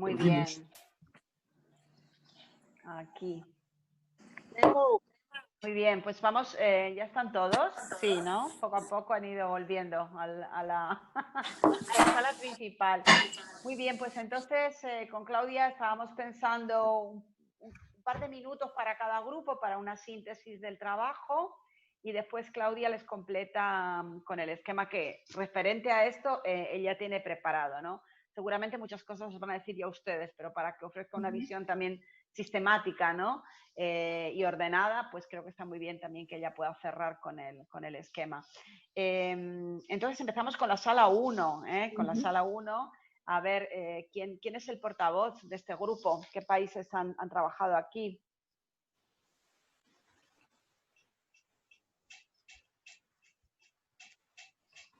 Muy bien. Aquí. Muy bien, pues vamos, ¿ya están todos? Sí, ¿no? Poco a poco han ido volviendo a la sala principal. Muy bien, pues entonces con Claudia estábamos pensando un par de minutos para cada grupo, para una síntesis del trabajo, y después Claudia les completa con el esquema que, referente a esto, ella tiene preparado, ¿no? Seguramente muchas cosas os van a decir ya ustedes, pero para que ofrezca una visión también sistemática, ¿no? Y ordenada, pues creo que está muy bien también que ella pueda cerrar con el esquema. Entonces empezamos con la sala 1, con la sala 1, a ver ¿quién es el portavoz de este grupo, qué países han trabajado aquí.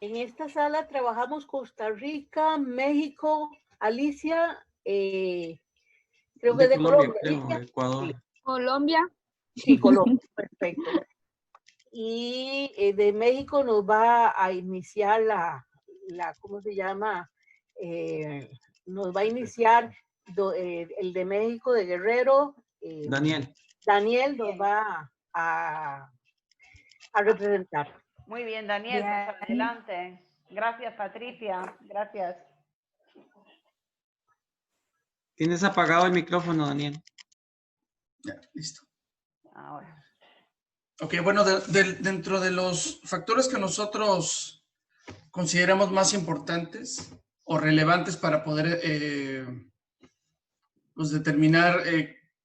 En esta sala trabajamos Costa Rica, México, Alicia, creo que de Colombia. Ecuador. Colombia. Sí, Colombia, perfecto. Y de México nos va a iniciar ¿cómo se llama? Nos va a iniciar el de México, de Guerrero. Daniel. Daniel nos va a representar. Muy bien, Daniel, Bien. pues adelante. Gracias, Patricia. Gracias. Tienes apagado el micrófono, Daniel. Ya, listo. Ahora. Ok, bueno, dentro de los factores que nosotros consideramos más importantes o relevantes para poder pues determinar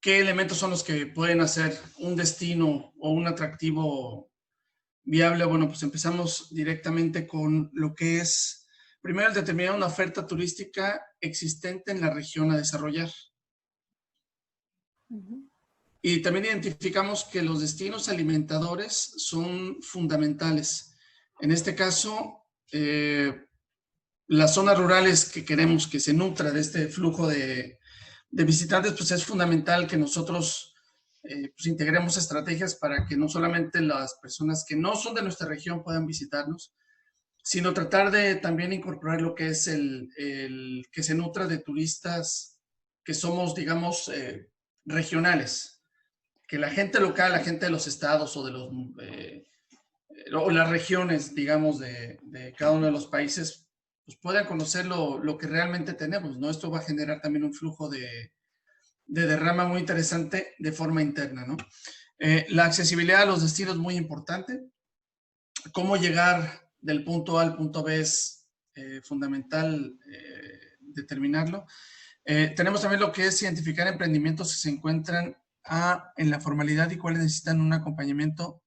qué elementos son los que pueden hacer un destino o un atractivo viable, bueno, pues empezamos directamente con lo que es, primero, el determinar una oferta turística existente en la región a desarrollar. Y también identificamos que los destinos alimentadores son fundamentales. En este caso, las zonas rurales que queremos que se nutra de este flujo de visitantes, pues es fundamental que nosotros pues integremos estrategias para que no solamente las personas que no son de nuestra región puedan visitarnos, sino tratar de también incorporar lo que es el que se nutra de turistas que somos, digamos, regionales. Que la gente local, la gente de los estados o de o las regiones, digamos, de cada uno de los países, pues puedan conocer lo que realmente tenemos, ¿no? Esto va a generar también un flujo de derrama muy interesante de forma interna, ¿no? La accesibilidad a los destinos es muy importante. Cómo llegar del punto A al punto B es fundamental determinarlo. Tenemos también lo que es identificar emprendimientos que se encuentran en la formalidad y cuáles necesitan un acompañamiento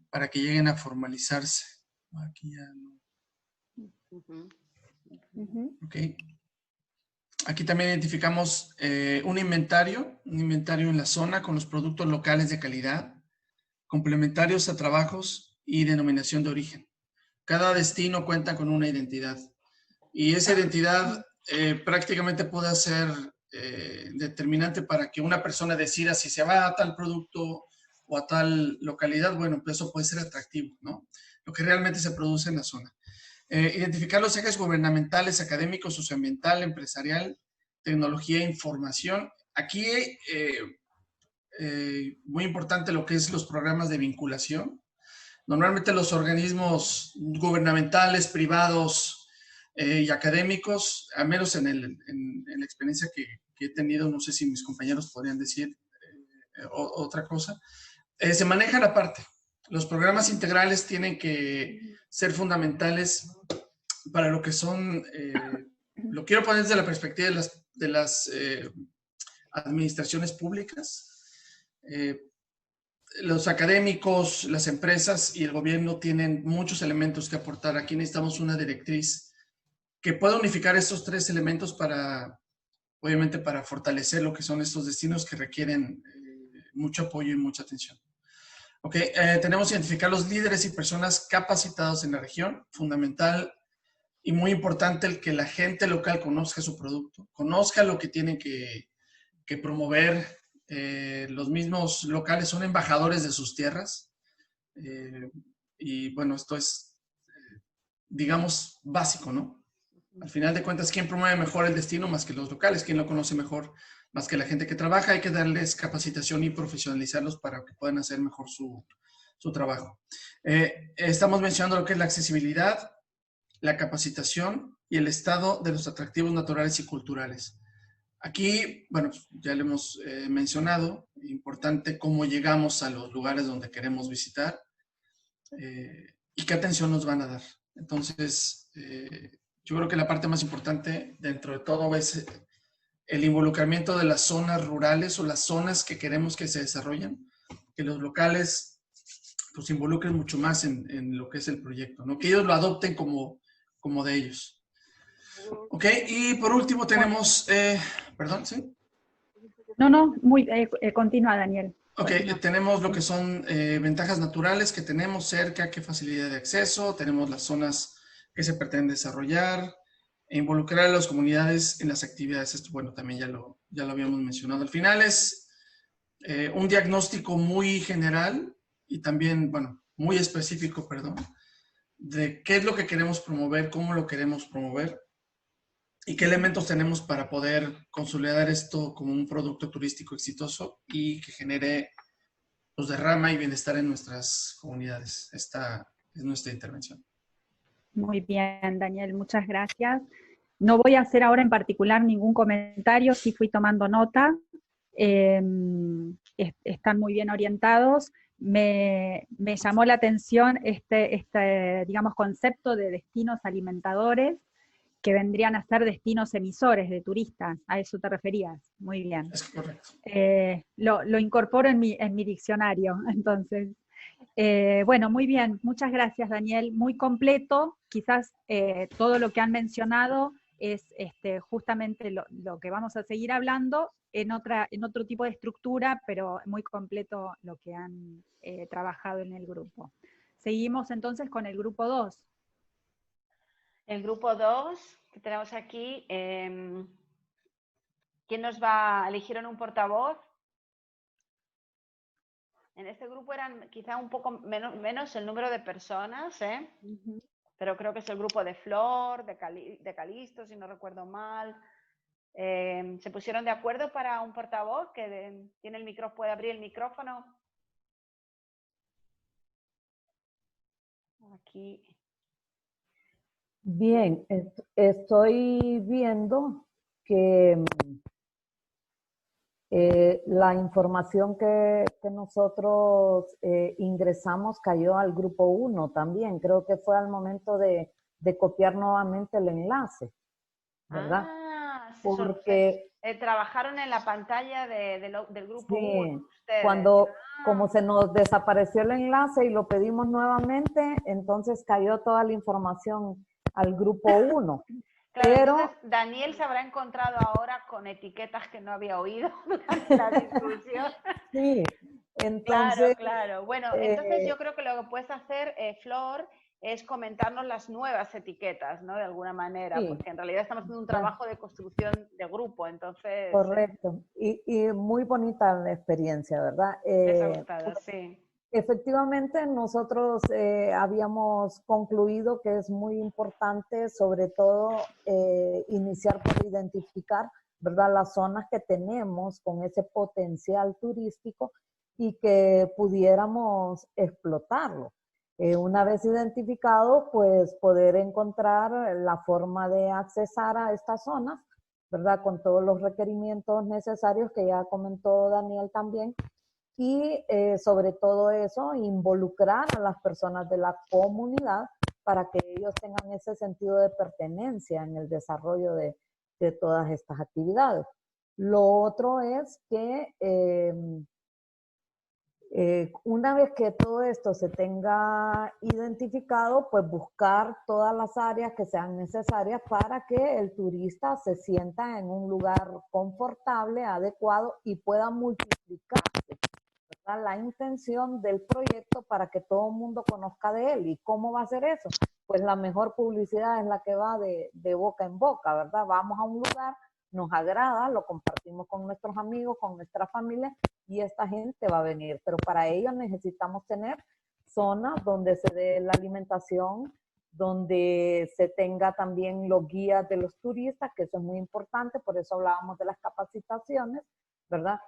para que lleguen a formalizarse. Aquí ya no. Ok. Aquí también identificamos un inventario en la zona con los productos locales de calidad, complementarios a trabajos y denominación de origen. Cada destino cuenta con una identidad y esa identidad prácticamente puede ser determinante para que una persona decida si se va a tal producto o a tal localidad. Bueno, pues eso puede ser atractivo, ¿no? Lo que realmente se produce en la zona. Identificar los ejes gubernamentales, académicos, socioambiental, empresarial, tecnología e información. Aquí, muy importante lo que es los programas de vinculación. Normalmente los organismos gubernamentales, privados y académicos, al menos en la experiencia que he tenido, no sé si mis compañeros podrían decir otra cosa, se manejan aparte. Los programas integrales tienen que ser fundamentales para lo que son, lo quiero poner desde la perspectiva de las administraciones públicas. Los académicos, las empresas y el gobierno tienen muchos elementos que aportar. Aquí necesitamos una directriz que pueda unificar estos tres elementos para, obviamente, para fortalecer lo que son estos destinos que requieren mucho apoyo y mucha atención. Ok, tenemos que identificar los líderes y personas capacitados en la región. Fundamental y muy importante el que la gente local conozca su producto, conozca lo que tienen que promover. Los mismos locales son embajadores de sus tierras. Y bueno, esto es, digamos, básico, ¿no? Al final de cuentas, ¿quién promueve mejor el destino más que los locales? ¿Quién lo conoce mejor más que la gente que trabaja? Hay que darles capacitación y profesionalizarlos para que puedan hacer mejor su trabajo. Estamos mencionando lo que es la accesibilidad, la capacitación y el estado de los atractivos naturales y culturales. Aquí, bueno, ya le hemos mencionado, importante cómo llegamos a los lugares donde queremos visitar y qué atención nos van a dar. Entonces, yo creo que la parte más importante dentro de todo es el involucramiento de las zonas rurales o las zonas que queremos que se desarrollen, que los locales pues se involucren mucho más en lo que es el proyecto, ¿no? Que ellos lo adopten como de ellos. Ok, y por último tenemos, perdón, ¿sí? No, continúa, Daniel. Ok, Continúa. tenemos lo que son ventajas naturales que tenemos cerca, qué facilidad de acceso, tenemos las zonas que se pretenden desarrollar, e involucrar a las comunidades en las actividades. Esto, bueno, también ya lo habíamos mencionado. Al final es un diagnóstico muy general y también, bueno, muy específico, perdón, de qué es lo que queremos promover, cómo lo queremos promover y qué elementos tenemos para poder consolidar esto como un producto turístico exitoso y que genere pues, derrama y bienestar en nuestras comunidades. Esta es nuestra intervención. Muy bien, Daniel, muchas gracias. No voy a hacer ahora en particular ningún comentario, sí fui tomando nota. Están muy bien orientados. Me llamó la atención digamos, concepto de destinos alimentadores, que vendrían a ser destinos emisores de turistas. A eso te referías. Muy bien. Es correcto. Lo incorporo en mi diccionario, entonces. Bueno, muy bien. Muchas gracias, Daniel. Muy completo. Quizás todo lo que han mencionado es justamente lo que vamos a seguir hablando en otro tipo de estructura, pero muy completo lo que han trabajado en el grupo. Seguimos entonces con el grupo 2. El grupo 2 que tenemos aquí, ¿quién nos va? ¿Eligieron un portavoz? En este grupo eran quizá un poco menos el número de personas, ¿eh? Pero creo que es el grupo de Flor, de Calisto, si no recuerdo mal. ¿Se pusieron de acuerdo para un portavoz que tiene el micrófono, puede abrir el micrófono? Aquí. Bien, estoy viendo que la información que nosotros ingresamos cayó al grupo 1 también. Creo que fue al momento de copiar nuevamente el enlace, ¿verdad? Porque trabajaron en la pantalla del grupo 1. Sí, como se nos desapareció el enlace y lo pedimos nuevamente, entonces cayó toda la información al grupo 1. Claro, pero entonces Daniel se habrá encontrado ahora con etiquetas que no había oído durante la discusión. Sí, entonces... Claro. Bueno, entonces yo creo que lo que puedes hacer, Flor, es comentarnos las nuevas etiquetas, ¿no? De alguna manera, sí, porque en realidad estamos haciendo un trabajo de construcción de grupo, entonces... Correcto. Y muy bonita la experiencia, ¿verdad? Les ha gustado, sí. Efectivamente, nosotros habíamos concluido que es muy importante, sobre todo, iniciar por identificar, ¿verdad?, las zonas que tenemos con ese potencial turístico y que pudiéramos explotarlo. Una vez identificado, pues poder encontrar la forma de accesar a estas zonas, ¿verdad?, con todos los requerimientos necesarios que ya comentó Daniel también. Y sobre todo eso, involucrar a las personas de la comunidad para que ellos tengan ese sentido de pertenencia en el desarrollo de todas estas actividades. Lo otro es que una vez que todo esto se tenga identificado, pues buscar todas las áreas que sean necesarias para que el turista se sienta en un lugar confortable, adecuado y pueda multiplicarse la intención del proyecto para que todo el mundo conozca de él. ¿Y cómo va a ser eso? Pues la mejor publicidad es la que va de boca en boca, ¿verdad? Vamos a un lugar, nos agrada, lo compartimos con nuestros amigos, con nuestra familia y esta gente va a venir. Pero para ello necesitamos tener zonas donde se dé la alimentación donde se tenga también los guías de los turistas, que eso es muy importante, por eso hablábamos de las capacitaciones, ¿verdad?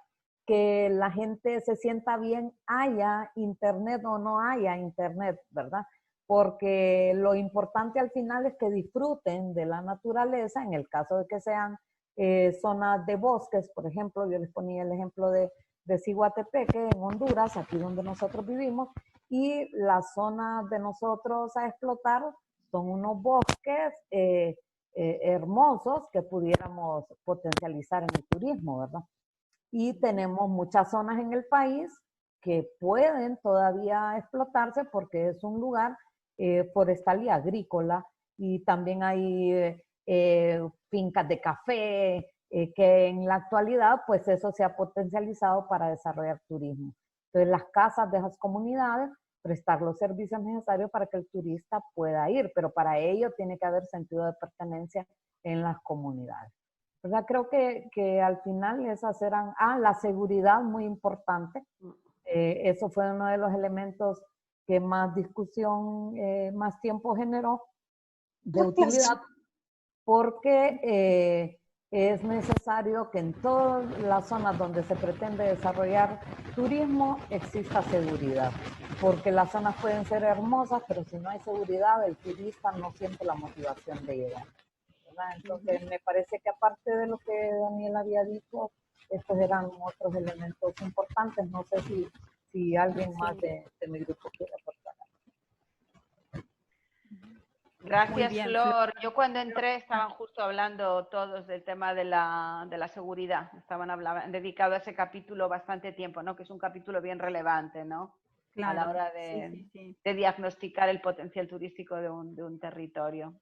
Que la gente se sienta bien, haya internet o no haya internet, ¿verdad? Porque lo importante al final es que disfruten de la naturaleza, en el caso de que sean zonas de bosques, por ejemplo, yo les ponía el ejemplo de Ciguatepeque, en Honduras, aquí donde nosotros vivimos, y las zonas de nosotros a explotar son unos bosques hermosos que pudiéramos potencializar en el turismo, ¿verdad? Y tenemos muchas zonas en el país que pueden todavía explotarse porque es un lugar forestal y agrícola, y también hay fincas de café, que en la actualidad pues eso se ha potencializado para desarrollar turismo. Entonces las casas de esas comunidades prestar los servicios necesarios para que el turista pueda ir, pero para ello tiene que haber sentido de pertenencia en las comunidades. ¿Verdad? Creo que al final esas eran, la seguridad, muy importante. Eso fue uno de los elementos que más discusión, más tiempo generó de utilidad, porque es necesario que en todas las zonas donde se pretende desarrollar turismo exista seguridad, porque las zonas pueden ser hermosas, pero si no hay seguridad, el turista no siente la motivación de llegar. Entonces, me parece que aparte de lo que Daniel había dicho, estos eran otros elementos importantes. No sé si alguien más de mi grupo quiere aportar. Gracias, bien, Flor. Yo cuando entré estaban justo hablando todos del tema de la seguridad. Estaban dedicado a ese capítulo bastante tiempo, ¿no? Que es un capítulo bien relevante, ¿no? Claro, a la hora de, sí. de diagnosticar el potencial turístico de un territorio.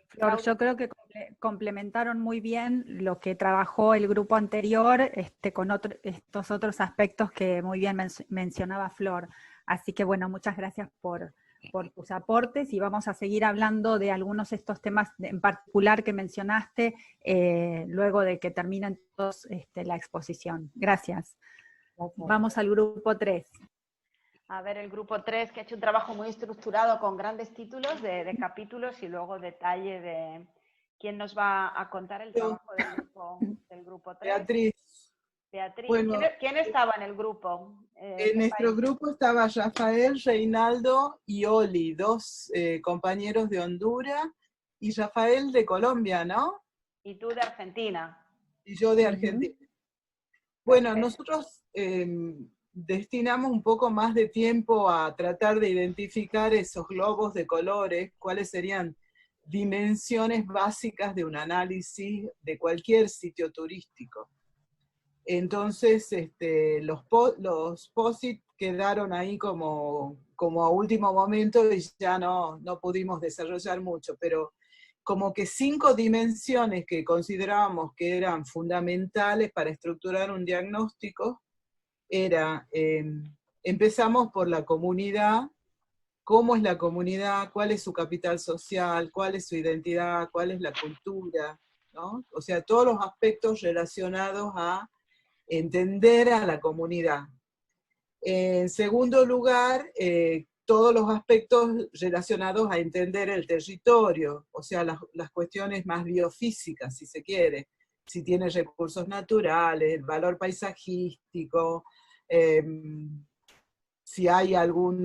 Flor, yo creo que complementaron muy bien lo que trabajó el grupo anterior con estos otros aspectos que muy bien mencionaba Flor. Así que bueno, muchas gracias por tus aportes, y vamos a seguir hablando de algunos de estos temas en particular que mencionaste luego de que terminen todos la exposición. Gracias. Vamos al grupo 3. A ver, el grupo 3, que ha hecho un trabajo muy estructurado con grandes títulos de capítulos y luego detalle de quién nos va a contar el trabajo del grupo 3. Beatriz. Beatriz, Bueno, ¿quién estaba en el grupo? En nuestro grupo estaba Rafael, Reinaldo y Oli, dos compañeros de Honduras, y Rafael de Colombia, ¿no? Y tú de Argentina. Y yo de Argentina. Bueno, nosotros destinamos un poco más de tiempo a tratar de identificar esos globos de colores, cuáles serían dimensiones básicas de un análisis de cualquier sitio turístico. Entonces, los POSIT quedaron ahí como a último momento y ya no pudimos desarrollar mucho, pero como que 5 dimensiones que considerábamos que eran fundamentales para estructurar un diagnóstico era, empezamos por la comunidad, cómo es la comunidad, cuál es su capital social, cuál es su identidad, cuál es la cultura, ¿no? O sea, todos los aspectos relacionados a entender a la comunidad. En segundo lugar, todos los aspectos relacionados a entender el territorio, o sea, las cuestiones más biofísicas, si se quiere, si tiene recursos naturales, el valor paisajístico, si hay algún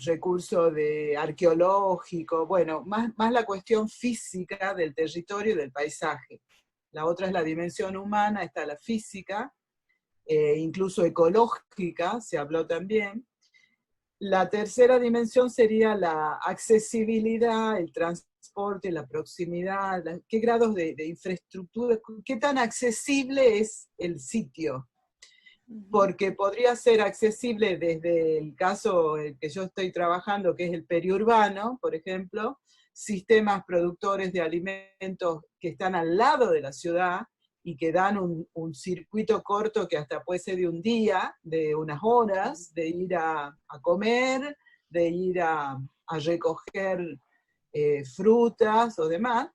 recurso arqueológico, bueno, más la cuestión física del territorio y del paisaje. La otra es la dimensión humana, está la física, incluso ecológica, se habló también. La tercera dimensión sería la accesibilidad, el transporte, la proximidad, qué grados de infraestructura, qué tan accesible es el sitio. Porque podría ser accesible desde el caso en que yo estoy trabajando, que es el periurbano, por ejemplo, sistemas productores de alimentos que están al lado de la ciudad, y que dan un circuito corto que hasta puede ser de un día, de unas horas, de ir a comer, de ir a recoger frutas o demás,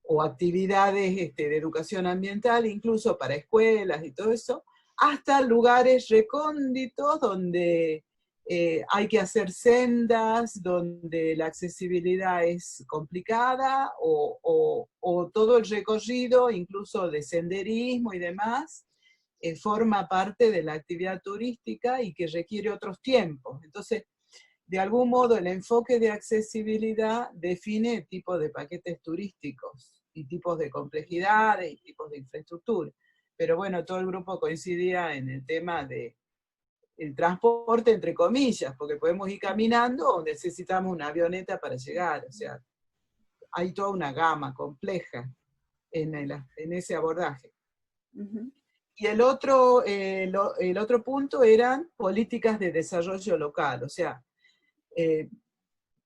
o actividades de educación ambiental, incluso para escuelas y todo eso, hasta lugares recónditos donde hay que hacer sendas donde la accesibilidad es complicada o todo el recorrido, incluso de senderismo y demás, forma parte de la actividad turística y que requiere otros tiempos. Entonces, de algún modo, el enfoque de accesibilidad define tipos de paquetes turísticos y tipos de complejidad y tipos de infraestructura. Pero bueno, todo el grupo coincidía en el tema de el transporte, entre comillas, porque podemos ir caminando o necesitamos una avioneta para llegar. O sea, hay toda una gama compleja en ese abordaje. Y el otro punto eran políticas de desarrollo local, o sea,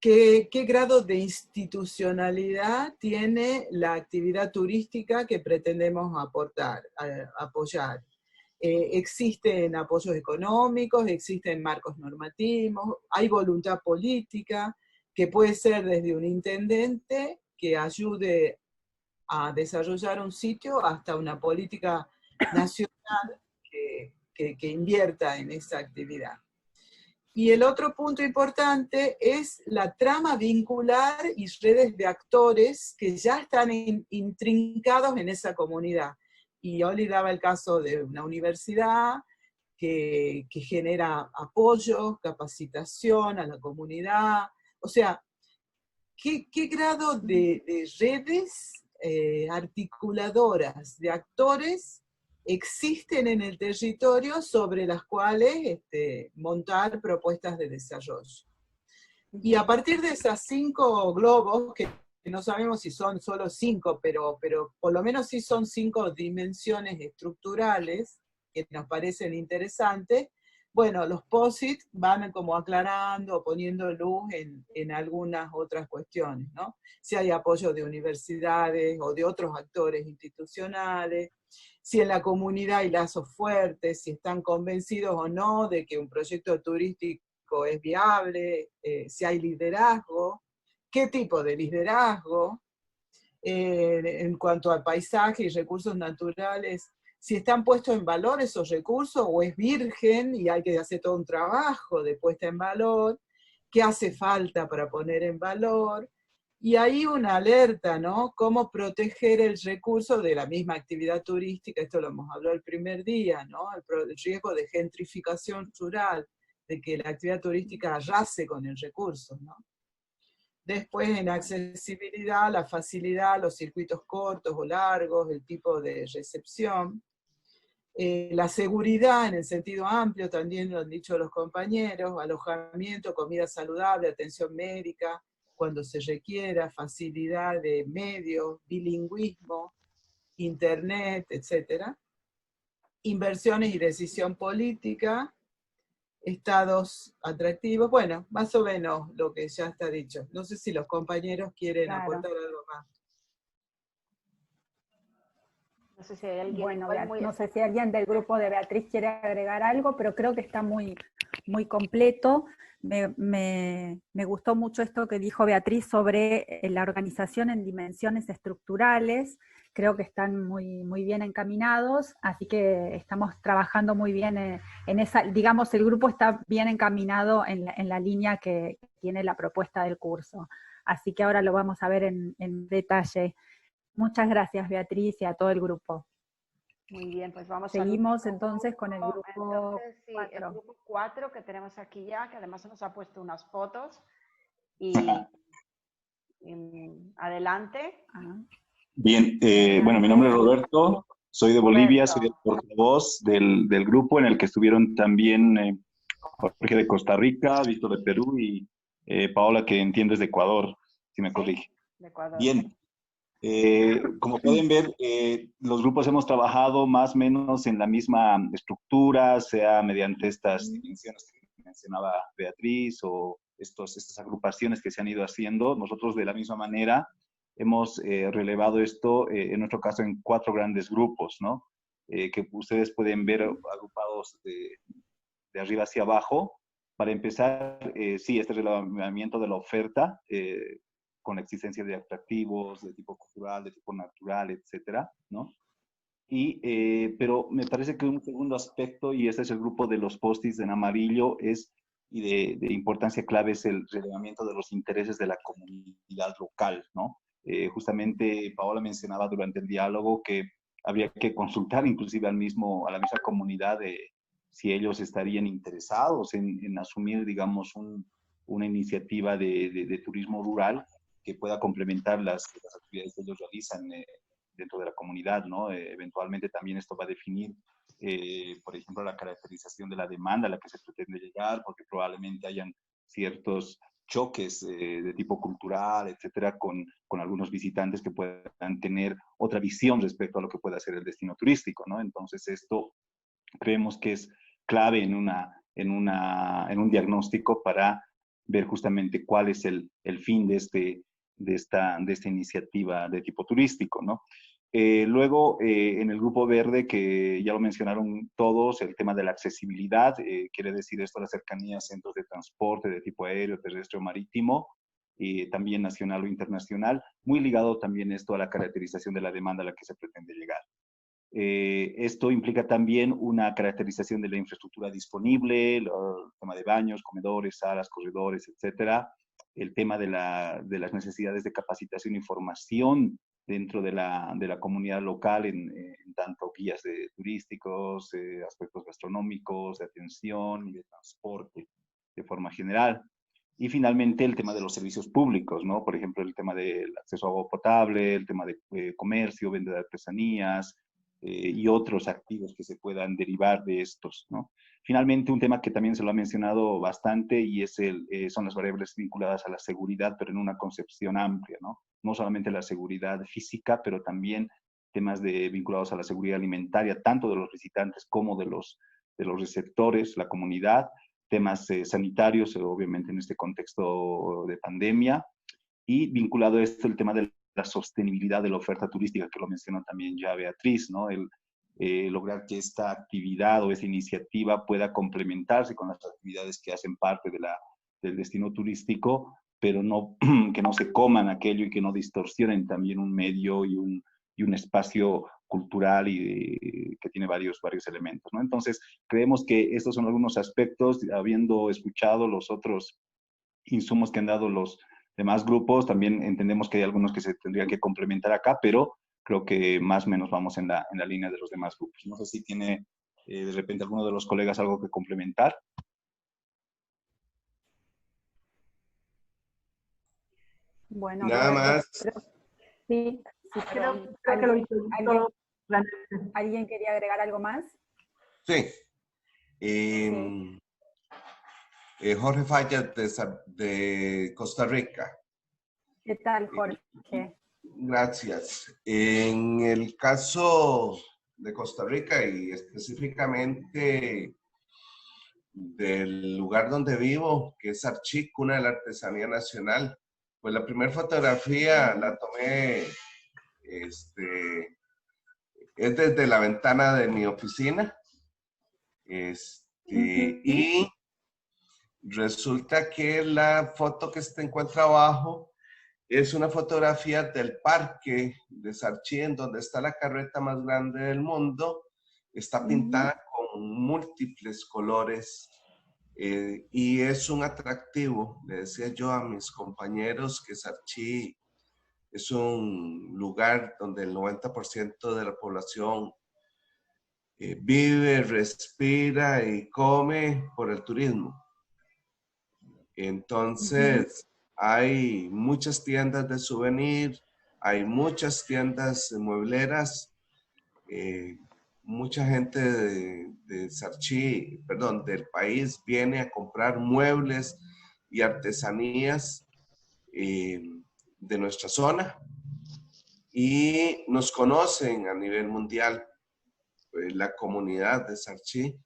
¿qué grado de institucionalidad tiene la actividad turística que pretendemos apoyar? Existen apoyos económicos, existen marcos normativos, hay voluntad política, que puede ser desde un intendente que ayude a desarrollar un sitio hasta una política nacional que invierta en esa actividad. Y el otro punto importante es la trama vincular y redes de actores que ya están intrincados en esa comunidad. Y Oli daba el caso de una universidad que genera apoyo, capacitación a la comunidad. O sea, ¿qué grado de redes articuladoras de actores existen en el territorio sobre las cuales montar propuestas de desarrollo? Y a partir de esas 5 globos, que no sabemos si son solo 5, pero por lo menos sí son 5 dimensiones estructurales que nos parecen interesantes, bueno, los POSIT van como aclarando, poniendo luz en algunas otras cuestiones, ¿no? Si hay apoyo de universidades o de otros actores institucionales, si en la comunidad hay lazos fuertes, si están convencidos o no de que un proyecto turístico es viable, si hay liderazgo, qué tipo de liderazgo, en cuanto al paisaje y recursos naturales, si están puestos en valor esos recursos o es virgen y hay que hacer todo un trabajo de puesta en valor, qué hace falta para poner en valor, y ahí una alerta, ¿no? Cómo proteger el recurso de la misma actividad turística, esto lo hemos hablado el primer día, ¿no? El riesgo de gentrificación rural, de que la actividad turística arrase con el recurso, ¿no? Después en accesibilidad, la facilidad, los circuitos cortos o largos, el tipo de recepción. La seguridad en el sentido amplio, también lo han dicho los compañeros, alojamiento, comida saludable, atención médica, cuando se requiera, facilidad de medios, bilingüismo, internet, etc. Inversiones y decisión política, estados atractivos, bueno, más o menos lo que ya está dicho. No sé si los compañeros quieren aportar algo más. No sé si hay alguien, bueno, no sé si alguien del grupo de Beatriz quiere agregar algo, pero creo que está muy, muy completo. Me gustó mucho esto que dijo Beatriz sobre la organización en dimensiones estructurales. Creo que están muy, muy bien encaminados, así que estamos trabajando muy bien en esa, digamos, el grupo está bien encaminado en la línea que tiene la propuesta del curso. Así que ahora lo vamos a ver en detalle. Muchas gracias, Beatriz, y a todo el grupo. Muy bien, pues vamos Seguimos entonces con el grupo entonces, sí, 4. el grupo 4 que tenemos aquí ya, que además nos ha puesto unas fotos. Y adelante. Bien, bueno, mi nombre es Roberto, soy de Bolivia, soy el portavoz del grupo en el que estuvieron también Jorge de Costa Rica, Víctor de Perú y Paola, que entiendes de Ecuador, si me corrige. De Ecuador. Bien. Como pueden ver, los grupos hemos trabajado más o menos en la misma estructura, sea mediante estas dimensiones que mencionaba Beatriz o estas agrupaciones que se han ido haciendo. Nosotros de la misma manera hemos relevado esto, en nuestro caso, en 4 grandes grupos, ¿no? Que ustedes pueden ver agrupados de arriba hacia abajo. Para empezar, sí, este relevamiento de la oferta, con la existencia de atractivos de tipo cultural, de tipo natural, etcétera, ¿no? Pero me parece que un segundo aspecto, y este es el grupo de los post-its en amarillo, es de importancia clave es el relevamiento de los intereses de la comunidad local, ¿no? Justamente Paola mencionaba durante el diálogo que habría que consultar inclusive a la misma comunidad de si ellos estarían interesados en asumir, digamos, una iniciativa de turismo rural que pueda complementar las actividades que ellos realizan dentro de la comunidad, ¿no? Eventualmente también esto va a definir, por ejemplo, la caracterización de la demanda a la que se pretende llegar, porque probablemente hayan ciertos choques de tipo cultural, etcétera, con algunos visitantes que puedan tener otra visión respecto a lo que pueda ser el destino turístico, ¿no? Entonces esto creemos que es clave en un diagnóstico para ver justamente cuál es el fin de esta iniciativa de tipo turístico, ¿no? Luego, en el Grupo Verde, que ya lo mencionaron todos, el tema de la accesibilidad, quiere decir esto, la cercanía a centros de transporte de tipo aéreo, terrestre o marítimo, también nacional o internacional, muy ligado también esto a la caracterización de la demanda a la que se pretende llegar. Esto implica también una caracterización de la infraestructura disponible, el tema de baños, comedores, salas, corredores, etcétera. El tema de las necesidades de capacitación y formación dentro de la comunidad local en tanto guías turísticos, aspectos gastronómicos, de atención y de transporte de forma general. Y finalmente el tema de los servicios públicos, ¿no? Por ejemplo, el tema del acceso a agua potable, el tema de comercio, venta de artesanías, y otros activos que se puedan derivar de estos, ¿no? Finalmente, un tema que también se lo ha mencionado bastante y son las variables vinculadas a la seguridad, pero en una concepción amplia, ¿no? No solamente la seguridad física, pero también temas vinculados a la seguridad alimentaria, tanto de los visitantes como de los receptores, la comunidad, temas sanitarios, obviamente en este contexto de pandemia, y vinculado a esto el tema de la sostenibilidad de la oferta turística, que lo mencionó también ya Beatriz, ¿no? Lograr que esta actividad o esta iniciativa pueda complementarse con las actividades que hacen parte del destino turístico, pero no, que no se coman aquello y que no distorsionen también un medio y un espacio cultural que tiene varios elementos, ¿no? Entonces, creemos que estos son algunos aspectos, habiendo escuchado los otros insumos que han dado los demás grupos, también entendemos que hay algunos que se tendrían que complementar acá, pero creo que más o menos vamos en la línea de los demás grupos. No sé si tiene de repente alguno de los colegas algo que complementar. Bueno, Nada más. Sí, creo que lo hizo todo. ¿Alguien quería agregar algo más? Sí. Sí. Jorge Fallas de Costa Rica. ¿Qué tal, Jorge? Gracias. En el caso de Costa Rica y específicamente del lugar donde vivo, que es Archí, cuna de la artesanía nacional, pues la primera fotografía la tomé, es desde la ventana de mi oficina, y resulta que la foto que se encuentra abajo es una fotografía del parque de Sarchí, en donde está la carreta más grande del mundo. Está pintada con múltiples colores y es un atractivo. Le decía yo a mis compañeros que Sarchí es un lugar donde el 90% de la población vive, respira y come por el turismo. Entonces, hay muchas tiendas de souvenir, hay muchas tiendas muebleras, mucha gente de Sarchí, perdón, del país viene a comprar muebles y artesanías de nuestra zona y nos conocen a nivel mundial, la comunidad de Sarchí,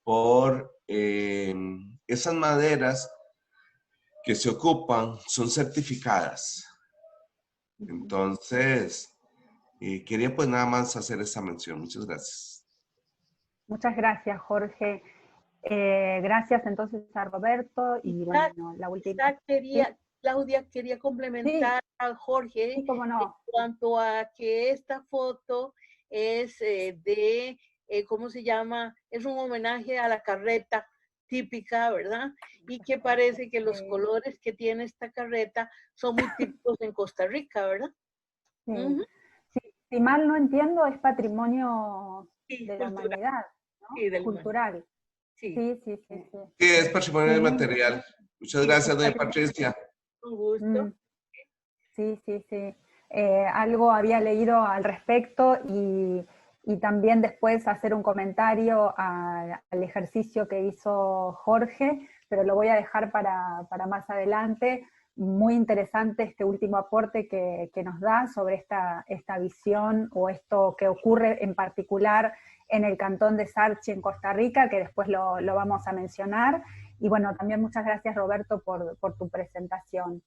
por esas maderas que se ocupan, son certificadas. Entonces, quería pues nada más hacer esa mención. Muchas gracias. Muchas gracias, Jorge. Gracias entonces a Roberto y bueno, la última. Claudia, quería complementar a Jorge sí, cómo no. En cuanto a que esta foto es ¿cómo se llama? Es un homenaje a la carreta típica, ¿verdad? Y que parece que los colores que tiene esta carreta son muy típicos en Costa Rica, ¿verdad? Sí. Ujú. Si mal no entiendo, es patrimonio Sí, de la cultural. humanidad, ¿no? Sí, del Cultural. Sí. Sí, sí, sí, sí. Sí, es patrimonio Sí. material. Muchas Sí, gracias, Es doña patrimonio. Patricia. Un gusto. Sí, sí, sí. Algo había leído al respecto y también después hacer un comentario al ejercicio que hizo Jorge, pero lo voy a dejar para más adelante. Muy interesante este último aporte que nos da sobre esta visión o esto que ocurre en particular en el cantón de Sarchi en Costa Rica, que después lo vamos a mencionar. Y bueno, también muchas gracias, Roberto, por tu presentación.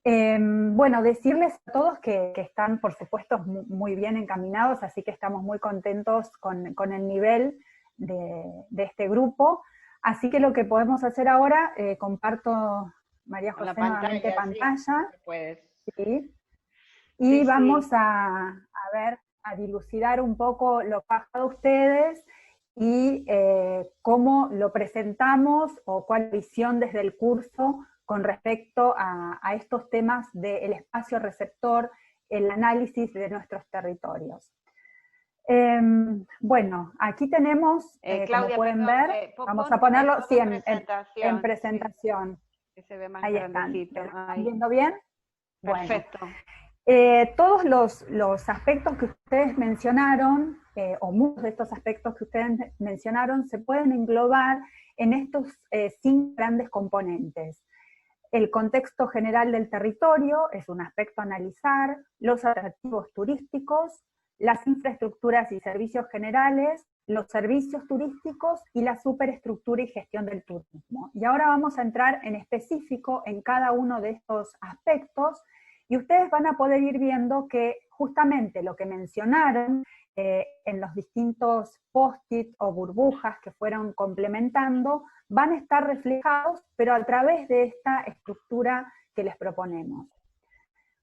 Bueno, decirles a todos que están, por supuesto, muy bien encaminados, así que estamos muy contentos con el nivel de este grupo. Así que lo que podemos hacer ahora, comparto, María Con la José, nuevamente pantalla, sí. pantalla. Pues, ¿Sí? Y sí, vamos sí. a ver, a dilucidar un poco lo que ha pasado ustedes y cómo lo presentamos o cuál visión desde el curso con respecto a estos temas del espacio receptor, el análisis de nuestros territorios. Bueno, aquí tenemos, Claudia, como pueden perdón, ver, vamos a ponerlo sí, en presentación. Sí, que se ve más Ahí están. grandecito. ¿Me lo están Ahí. viendo bien? Bueno. Perfecto. Todos los aspectos que ustedes mencionaron, o muchos de estos aspectos que ustedes mencionaron, se pueden englobar en estos 5 grandes componentes. El contexto general del territorio es un aspecto a analizar, los atractivos turísticos, las infraestructuras y servicios generales, los servicios turísticos y la superestructura y gestión del turismo. Y ahora vamos a entrar en específico en cada uno de estos aspectos, y ustedes van a poder ir viendo que justamente lo que mencionaron en los distintos post-it o burbujas que fueron complementando, van a estar reflejados, pero a través de esta estructura que les proponemos.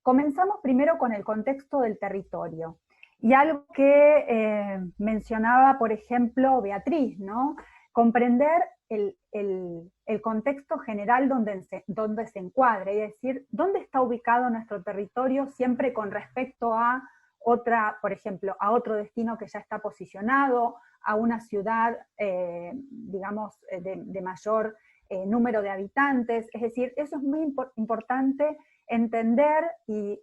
Comenzamos primero con el contexto del territorio. Y algo que mencionaba, por ejemplo, Beatriz, ¿no? Comprender el contexto general donde se encuadra, es decir, dónde está ubicado nuestro territorio siempre con respecto a otra, por ejemplo, a otro destino que ya está posicionado, a una ciudad, digamos, de mayor número de habitantes. Es decir, eso es muy importante entender y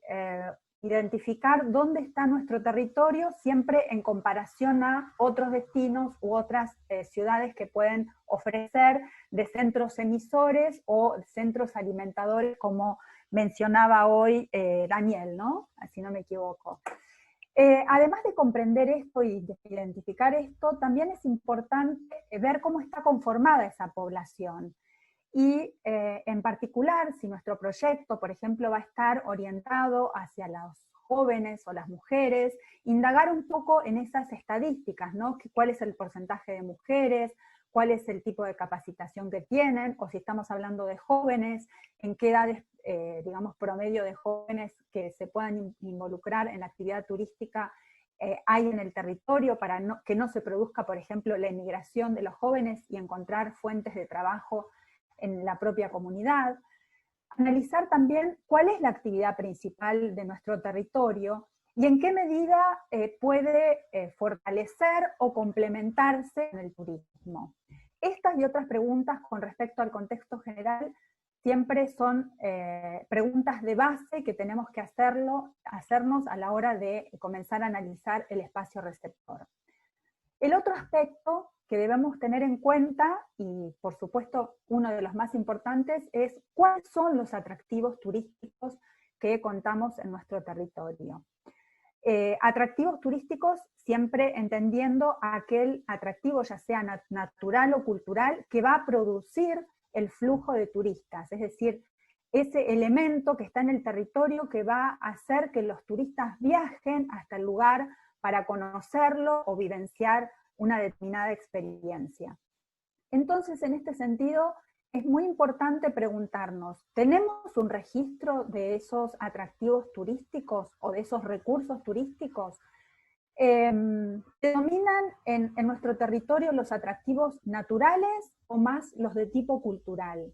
identificar dónde está nuestro territorio siempre en comparación a otros destinos u otras ciudades que pueden ofrecer de centros emisores o centros alimentadores, como mencionaba hoy Daniel, ¿no? Si no me equivoco. Además de comprender esto y de identificar esto, también es importante ver cómo está conformada esa población. Y en particular, si nuestro proyecto, por ejemplo, va a estar orientado hacia los jóvenes o las mujeres, indagar un poco en esas estadísticas, ¿no? ¿Cuál es el porcentaje de mujeres? ¿Cuál es el tipo de capacitación que tienen? O si estamos hablando de jóvenes, ¿en qué edades, digamos, promedio de jóvenes que se puedan involucrar en la actividad turística hay en el territorio para que no se produzca, por ejemplo, la emigración de los jóvenes y encontrar fuentes de trabajo en la propia comunidad? Analizar también cuál es la actividad principal de nuestro territorio y en qué medida puede fortalecer o complementarse en el turismo. Estas y otras preguntas con respecto al contexto general siempre son preguntas de base que tenemos que hacernos a la hora de comenzar a analizar el espacio receptor. El otro aspecto que debemos tener en cuenta, y por supuesto uno de los más importantes, es cuáles son los atractivos turísticos que contamos en nuestro territorio. Atractivos turísticos siempre entendiendo aquel atractivo, ya sea natural o cultural, que va a producir el flujo de turistas, es decir, ese elemento que está en el territorio que va a hacer que los turistas viajen hasta el lugar para conocerlo o vivenciar una determinada experiencia. Entonces, en este sentido, es muy importante preguntarnos, ¿tenemos un registro de esos atractivos turísticos o de esos recursos turísticos? ¿predominan en nuestro territorio los atractivos naturales o más los de tipo cultural?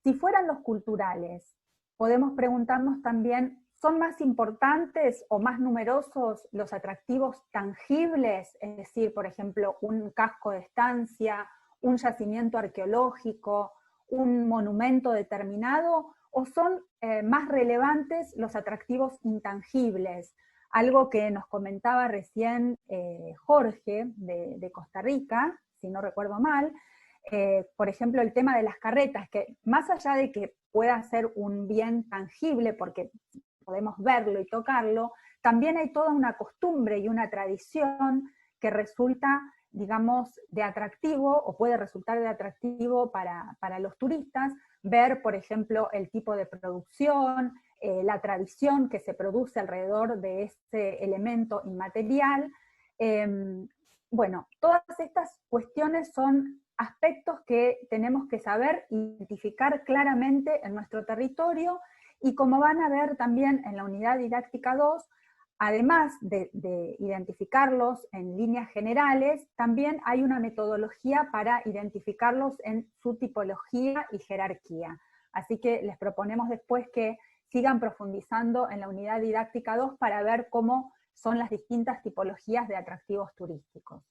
Si fueran los culturales, podemos preguntarnos también, ¿son más importantes o más numerosos los atractivos tangibles? Es decir, por ejemplo, un casco de estancia, un yacimiento arqueológico, un monumento determinado, ¿o son más relevantes los atractivos intangibles? Algo que nos comentaba recién Jorge de Costa Rica, si no recuerdo mal, por ejemplo, el tema de las carretas, que más allá de que pueda ser un bien tangible, porque podemos verlo y tocarlo, también hay toda una costumbre y una tradición que resulta, digamos, de atractivo, o puede resultar de atractivo para los turistas, ver, por ejemplo, el tipo de producción, la tradición que se produce alrededor de ese elemento inmaterial. Bueno, todas estas cuestiones son aspectos que tenemos que saber identificar claramente en nuestro territorio, y como van a ver también en la unidad didáctica 2, además de identificarlos en líneas generales, también hay una metodología para identificarlos en su tipología y jerarquía. Así que les proponemos después que sigan profundizando en la unidad didáctica 2 para ver cómo son las distintas tipologías de atractivos turísticos.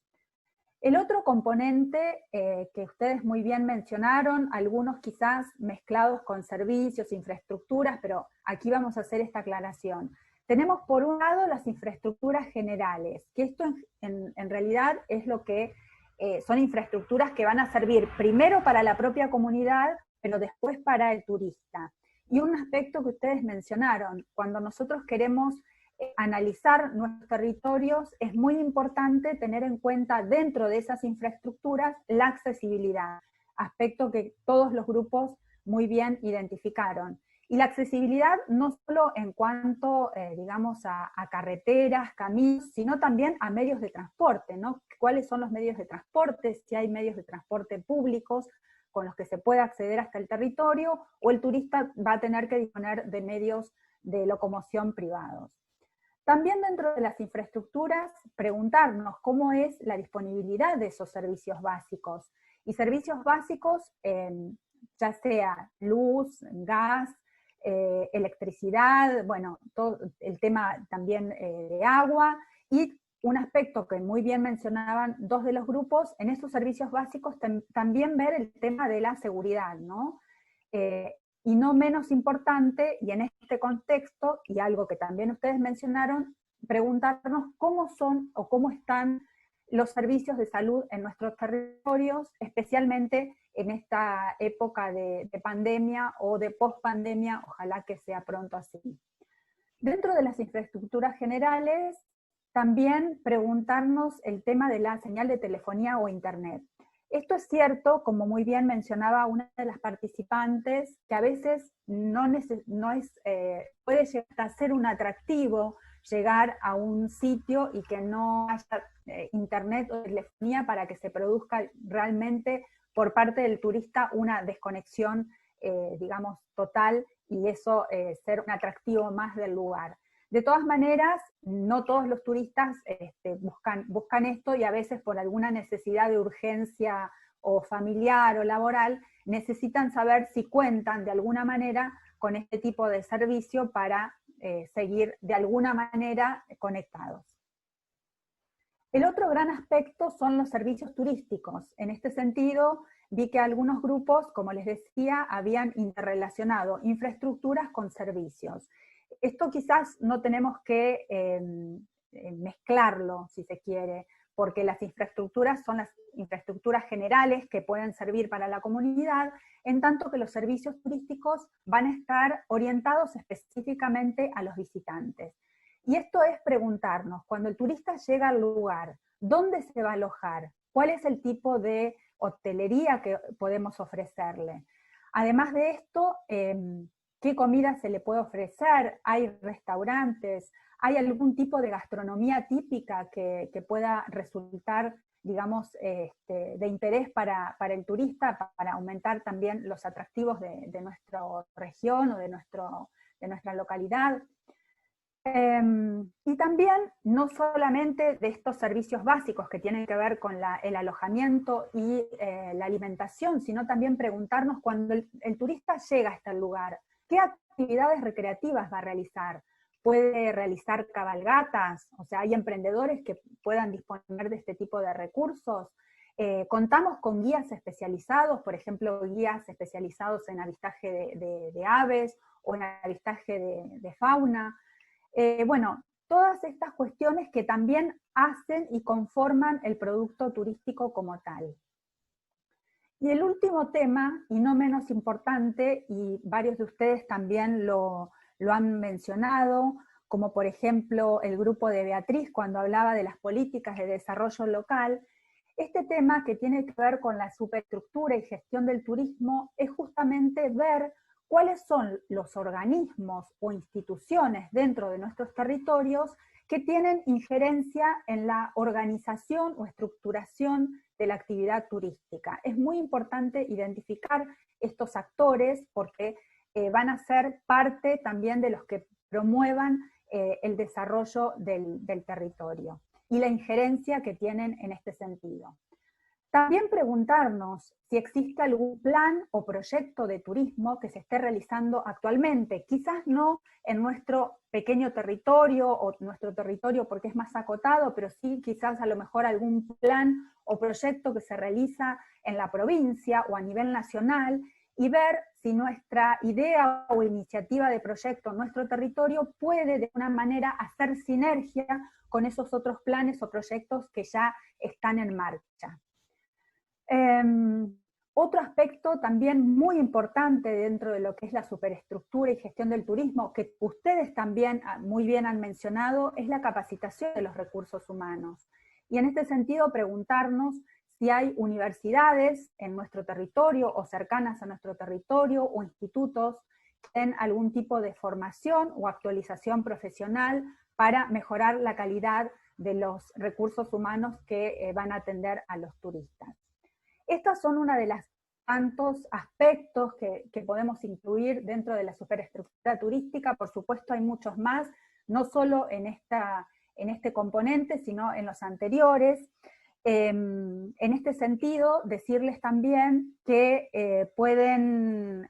El otro componente que ustedes muy bien mencionaron, algunos quizás mezclados con servicios, infraestructuras, pero aquí vamos a hacer esta aclaración. Tenemos por un lado las infraestructuras generales, que esto en realidad es lo que son infraestructuras que van a servir primero para la propia comunidad, pero después para el turista. Y un aspecto que ustedes mencionaron, cuando nosotros queremos analizar nuestros territorios, es muy importante tener en cuenta dentro de esas infraestructuras la accesibilidad, aspecto que todos los grupos muy bien identificaron. Y la accesibilidad no solo en cuanto, digamos, a carreteras, caminos, sino también a medios de transporte, ¿no? ¿Cuáles son los medios de transporte? Si hay medios de transporte públicos con los que se puede acceder hasta el territorio, o el turista va a tener que disponer de medios de locomoción privados. También dentro de las infraestructuras, preguntarnos cómo es la disponibilidad de esos servicios básicos. Y servicios básicos, ya sea luz, gas, electricidad, bueno, todo el tema también de agua, y un aspecto que muy bien mencionaban dos de los grupos, en esos servicios básicos también ver el tema de la seguridad, ¿no? Y no menos importante, y en este contexto, y algo que también ustedes mencionaron, preguntarnos cómo son o cómo están los servicios de salud en nuestros territorios, especialmente en esta época de pandemia o de post-pandemia, ojalá que sea pronto así. Dentro de las infraestructuras generales, también preguntarnos el tema de la señal de telefonía o internet. Esto es cierto, como muy bien mencionaba una de las participantes, que a veces puede llegar a ser un atractivo llegar a un sitio y que no haya internet o telefonía para que se produzca realmente por parte del turista una desconexión, digamos, total, y eso ser un atractivo más del lugar. De todas maneras, no todos los turistas buscan esto, y a veces por alguna necesidad de urgencia o familiar o laboral, necesitan saber si cuentan de alguna manera con este tipo de servicio para seguir de alguna manera conectados. El otro gran aspecto son los servicios turísticos. En este sentido, vi que algunos grupos, como les decía, habían interrelacionado infraestructuras con servicios. Esto quizás no tenemos que mezclarlo, si se quiere, porque las infraestructuras son las infraestructuras generales que pueden servir para la comunidad, en tanto que los servicios turísticos van a estar orientados específicamente a los visitantes. Y esto es preguntarnos, cuando el turista llega al lugar, ¿dónde se va a alojar? ¿Cuál es el tipo de hotelería que podemos ofrecerle? Además de esto, ¿qué comida se le puede ofrecer? ¿Hay restaurantes? ¿Hay algún tipo de gastronomía típica que pueda resultar, digamos, de interés para el turista, para aumentar también los atractivos de nuestra región o de nuestra localidad? Y también, no solamente de estos servicios básicos que tienen que ver con el alojamiento y la alimentación, sino también preguntarnos cuando el turista llega a este lugar, ¿qué actividades recreativas va a realizar? ¿Puede realizar cabalgatas? O sea, hay emprendedores que puedan disponer de este tipo de recursos. Contamos con guías especializados, por ejemplo, guías especializados en avistaje de aves o en avistaje de fauna. Bueno, todas estas cuestiones que también hacen y conforman el producto turístico como tal. Y el último tema, y no menos importante, y varios de ustedes también lo han mencionado, como por ejemplo el grupo de Beatriz cuando hablaba de las políticas de desarrollo local, este tema que tiene que ver con la superestructura y gestión del turismo es justamente ver cuáles son los organismos o instituciones dentro de nuestros territorios que tienen injerencia en la organización o estructuración de la actividad turística. Es muy importante identificar estos actores porque van a ser parte también de los que promuevan el desarrollo del territorio y la injerencia que tienen en este sentido. También preguntarnos si existe algún plan o proyecto de turismo que se esté realizando actualmente, quizás no en nuestro pequeño territorio o nuestro territorio porque es más acotado, pero sí quizás a lo mejor algún plan o proyecto que se realiza en la provincia o a nivel nacional, y ver si nuestra idea o iniciativa de proyecto en nuestro territorio puede de una manera hacer sinergia con esos otros planes o proyectos que ya están en marcha. Otro aspecto también muy importante dentro de lo que es la superestructura y gestión del turismo, que ustedes también muy bien han mencionado, es la capacitación de los recursos humanos. Y en este sentido preguntarnos si hay universidades en nuestro territorio o cercanas a nuestro territorio o institutos en algún tipo de formación o actualización profesional para mejorar la calidad de los recursos humanos que van a atender a los turistas. Estos son uno de los tantos aspectos que podemos incluir dentro de la superestructura turística. Por supuesto hay muchos más, no solo en este componente, sino en los anteriores. En este sentido, decirles también que pueden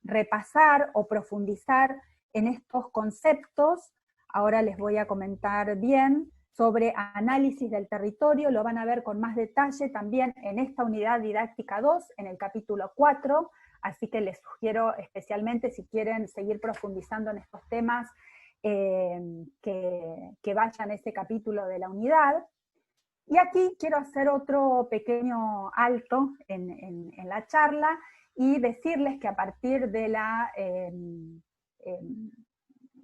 repasar o profundizar en estos conceptos. Ahora les voy a comentar bien sobre análisis del territorio, lo van a ver con más detalle también en esta unidad didáctica 2, en el capítulo 4, así que les sugiero especialmente si quieren seguir profundizando en estos temas, que vayan a ese capítulo de la unidad. Y aquí quiero hacer otro pequeño alto en la charla y decirles que a partir de la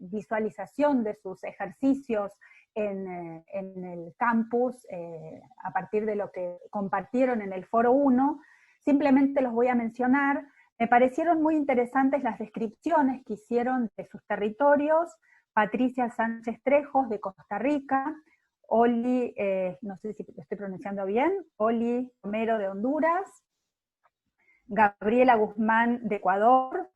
visualización de sus ejercicios en el campus, a partir de lo que compartieron en el foro 1, simplemente los voy a mencionar. Me parecieron muy interesantes las descripciones que hicieron de sus territorios. Patricia Sánchez Trejos de Costa Rica, Oli, no sé si lo estoy pronunciando bien, Oli Romero de Honduras, Gabriela Guzmán de Ecuador,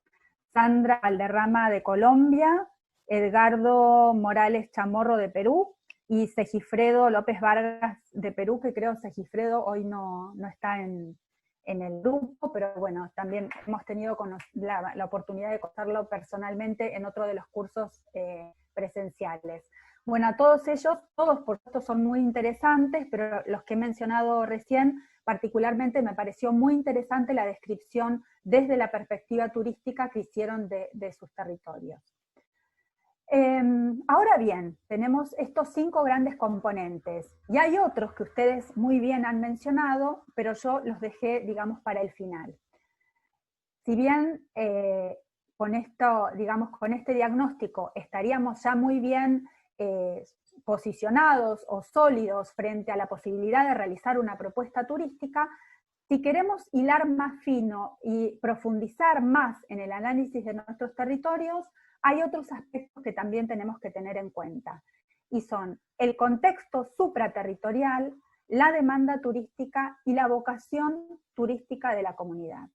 Sandra Valderrama de Colombia, Edgardo Morales Chamorro de Perú, y Segifredo López Vargas de Perú, que creo Segifredo hoy no está en el grupo, pero bueno, también hemos tenido la oportunidad de conocerlo personalmente en otro de los cursos presenciales. Bueno, a todos ellos, todos por supuesto son muy interesantes, pero los que he mencionado recién, particularmente me pareció muy interesante la descripción desde la perspectiva turística que hicieron de sus territorios. Ahora bien, tenemos estos 5 grandes componentes, y hay otros que ustedes muy bien han mencionado, pero yo los dejé, digamos, para el final. Si bien con esto, digamos, con este diagnóstico estaríamos ya muy bien posicionados o sólidos frente a la posibilidad de realizar una propuesta turística, si queremos hilar más fino y profundizar más en el análisis de nuestros territorios, hay otros aspectos que también tenemos que tener en cuenta, y son el contexto supraterritorial, la demanda turística y la vocación turística de la comunidad.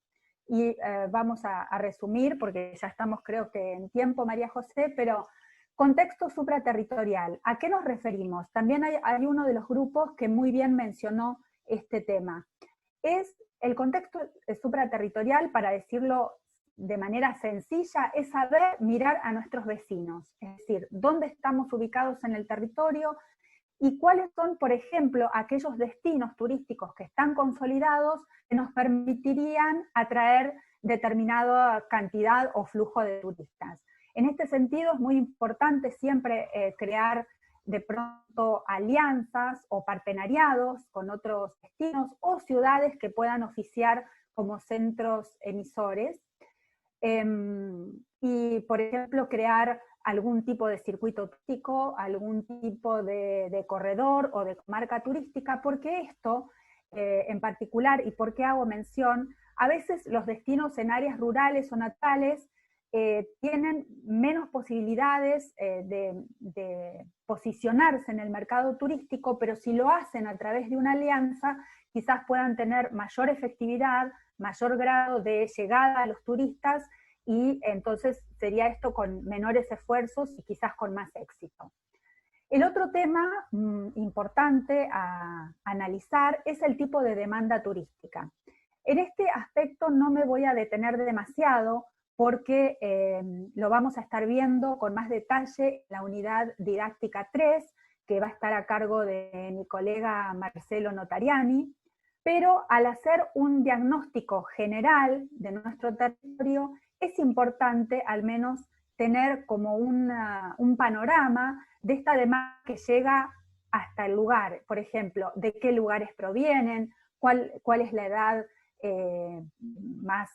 Y vamos a resumir, porque ya estamos creo que en tiempo, María José, pero Contexto supraterritorial. ¿A qué nos referimos? También hay uno de los grupos que muy bien mencionó este tema. Es el contexto supraterritorial, para decirlo de manera sencilla, es saber mirar a nuestros vecinos, es decir, dónde estamos ubicados en el territorio y cuáles son, por ejemplo, aquellos destinos turísticos que están consolidados que nos permitirían atraer determinada cantidad o flujo de turistas. En este sentido es muy importante siempre crear de pronto alianzas o partenariados con otros destinos o ciudades que puedan oficiar como centros emisores. Y, por ejemplo, crear algún tipo de circuito turístico, algún tipo de corredor o de marca turística, porque esto, en particular, y por qué hago mención, a veces los destinos en áreas rurales o natales tienen menos posibilidades de posicionarse en el mercado turístico, pero si lo hacen a través de una alianza, quizás puedan tener mayor efectividad, mayor grado de llegada a los turistas, y entonces sería esto con menores esfuerzos y quizás con más éxito. El otro tema importante a analizar es el tipo de demanda turística. En este aspecto no me voy a detener demasiado, porque lo vamos a estar viendo con más detalle en la unidad didáctica 3, que va a estar a cargo de mi colega Marcelo Notariani, pero al hacer un diagnóstico general de nuestro territorio, es importante al menos tener como un panorama de esta demanda que llega hasta el lugar. Por ejemplo, de qué lugares provienen, cuál es la edad más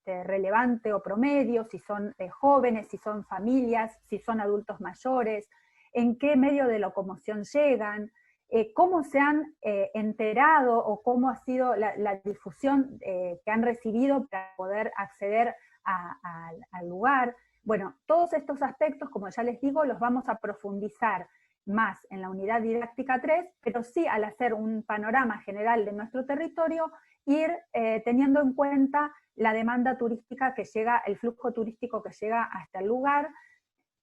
relevante o promedio, si son jóvenes, si son familias, si son adultos mayores, en qué medio de locomoción llegan, cómo se han enterado o cómo ha sido la difusión que han recibido para poder acceder al lugar. Bueno, todos estos aspectos, como ya les digo, los vamos a profundizar más en la unidad didáctica 3, pero sí al hacer un panorama general de nuestro territorio, ir teniendo en cuenta la demanda turística que llega, el flujo turístico que llega hasta el lugar,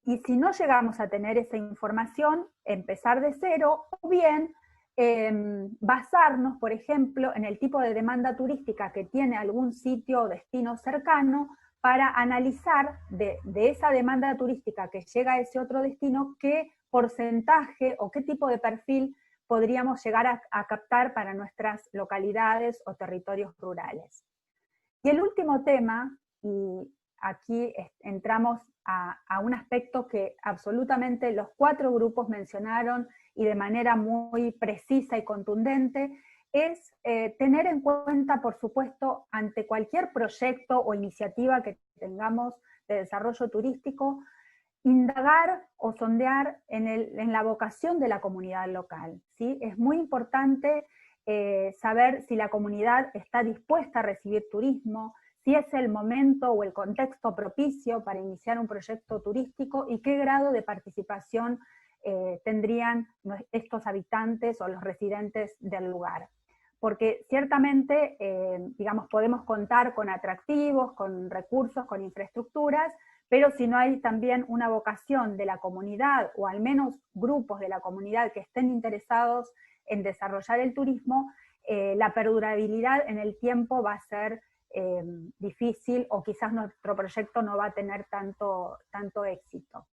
y si no llegamos a tener esa información, empezar de cero, o bien basarnos, por ejemplo, en el tipo de demanda turística que tiene algún sitio o destino cercano, para analizar de esa demanda turística que llega a ese otro destino, qué porcentaje o qué tipo de perfil podríamos llegar a captar para nuestras localidades o territorios rurales. Y el último tema, y aquí entramos a un aspecto que absolutamente los 4 grupos mencionaron y de manera muy precisa y contundente, es tener en cuenta, por supuesto, ante cualquier proyecto o iniciativa que tengamos de desarrollo turístico, indagar o sondear en la vocación de la comunidad local, ¿sí? Es muy importante saber si la comunidad está dispuesta a recibir turismo, si es el momento o el contexto propicio para iniciar un proyecto turístico y qué grado de participación tendrían estos habitantes o los residentes del lugar. Porque ciertamente, digamos, podemos contar con atractivos, con recursos, con infraestructuras, pero si no hay también una vocación de la comunidad, o al menos grupos de la comunidad que estén interesados en desarrollar el turismo, la perdurabilidad en el tiempo va a ser difícil, o quizás nuestro proyecto no va a tener tanto éxito.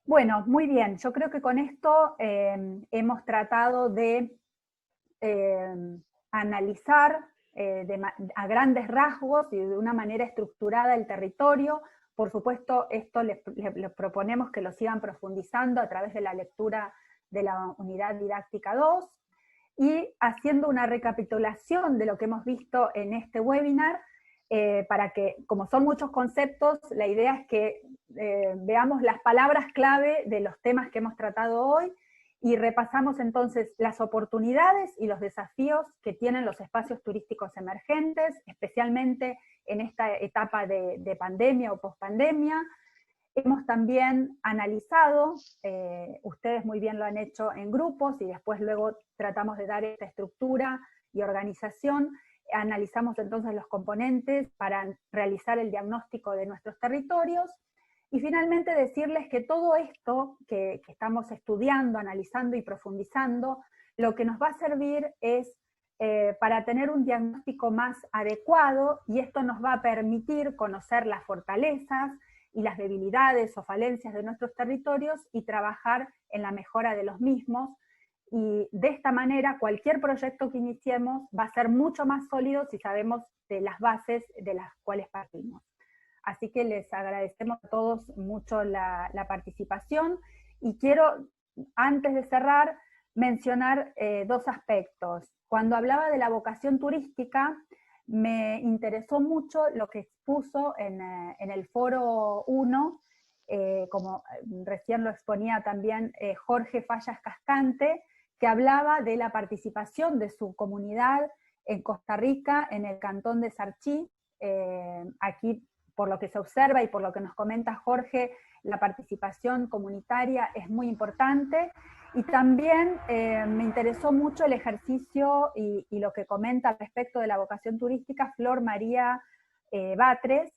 Bueno, muy bien, yo creo que con esto hemos tratado de analizar a grandes rasgos y de una manera estructurada el territorio. Por supuesto, esto les proponemos que lo sigan profundizando a través de la lectura de la unidad didáctica 2, y haciendo una recapitulación de lo que hemos visto en este webinar, para que, como son muchos conceptos, la idea es que veamos las palabras clave de los temas que hemos tratado hoy, y repasamos entonces las oportunidades y los desafíos que tienen los espacios turísticos emergentes, especialmente en esta etapa de pandemia o pospandemia. Hemos también analizado, ustedes muy bien lo han hecho en grupos, y después luego tratamos de dar esta estructura y organización. Analizamos entonces los componentes para realizar el diagnóstico de nuestros territorios. Y finalmente decirles que todo esto que estamos estudiando, analizando y profundizando, lo que nos va a servir es para tener un diagnóstico más adecuado, y esto nos va a permitir conocer las fortalezas y las debilidades o falencias de nuestros territorios y trabajar en la mejora de los mismos. Y de esta manera cualquier proyecto que iniciemos va a ser mucho más sólido si sabemos de las bases de las cuales partimos. Así que les agradecemos a todos mucho la participación, y quiero, antes de cerrar, mencionar dos aspectos. Cuando hablaba de la vocación turística, me interesó mucho lo que expuso en el foro 1, como recién lo exponía también Jorge Fallas Cascante, que hablaba de la participación de su comunidad en Costa Rica, en el cantón de Sarchí. Aquí, por lo que se observa y por lo que nos comenta Jorge, la participación comunitaria es muy importante. Y también me interesó mucho el ejercicio y lo que comenta respecto de la vocación turística Flor María Batres,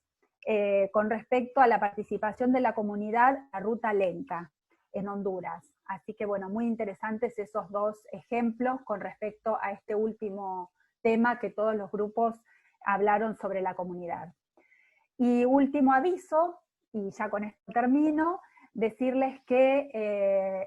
con respecto a la participación de la comunidad a Ruta Lenca en Honduras. Así que bueno, muy interesantes esos dos ejemplos con respecto a este último tema que todos los grupos hablaron sobre la comunidad. Y último aviso, y ya con esto termino, decirles que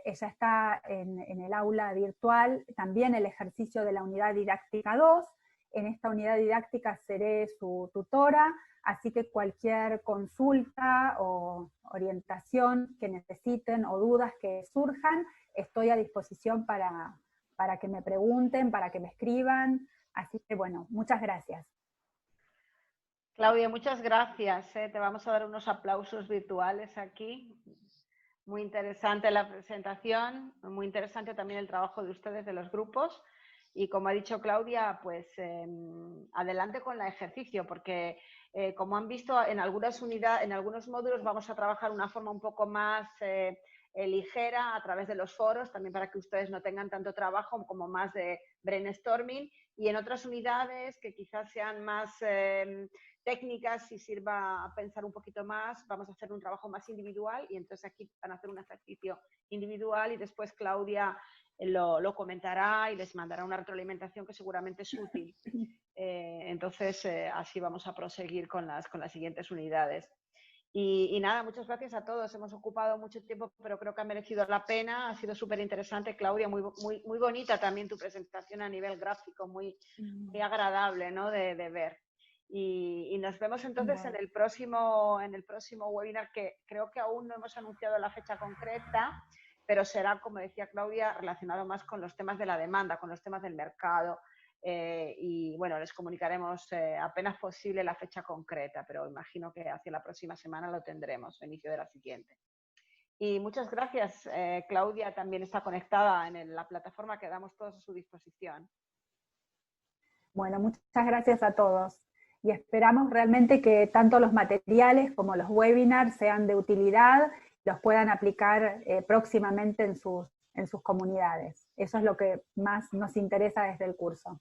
ella está en el aula virtual también el ejercicio de la unidad didáctica 2. En esta unidad didáctica seré su tutora, así que cualquier consulta o orientación que necesiten o dudas que surjan, estoy a disposición para que me pregunten, para que me escriban. Así que bueno, muchas gracias. Claudia, muchas gracias. Te vamos a dar unos aplausos virtuales aquí. Muy interesante la presentación, muy interesante también el trabajo de ustedes, de los grupos. Y como ha dicho Claudia, pues adelante con el ejercicio, porque como han visto en algunas unidades, en algunos módulos vamos a trabajar de una forma un poco más ligera a través de los foros, también para que ustedes no tengan tanto trabajo, como más de brainstorming, y en otras unidades que quizás sean más técnicas y sirva a pensar un poquito más, vamos a hacer un trabajo más individual, y entonces aquí van a hacer un ejercicio individual y después Claudia lo comentará y les mandará una retroalimentación que seguramente es útil. Entonces así vamos a proseguir con las siguientes unidades. Y nada, muchas gracias a todos. Hemos ocupado mucho tiempo, pero creo que ha merecido la pena. Ha sido súper interesante, Claudia, muy bonita también tu presentación a nivel gráfico, muy agradable, ¿no? de ver. Y nos vemos entonces en el próximo webinar, que creo que aún no hemos anunciado la fecha concreta, pero será, como decía Claudia, relacionado más con los temas de la demanda, con los temas del mercado. Y bueno, les comunicaremos apenas posible la fecha concreta, pero imagino que hacia la próxima semana lo tendremos, a inicio de la siguiente. Y muchas gracias. Claudia también está conectada en la plataforma, que damos todos a su disposición. Bueno, muchas gracias a todos. Y esperamos realmente que tanto los materiales como los webinars sean de utilidad, los puedan aplicar próximamente en sus comunidades. Eso es lo que más nos interesa desde el curso.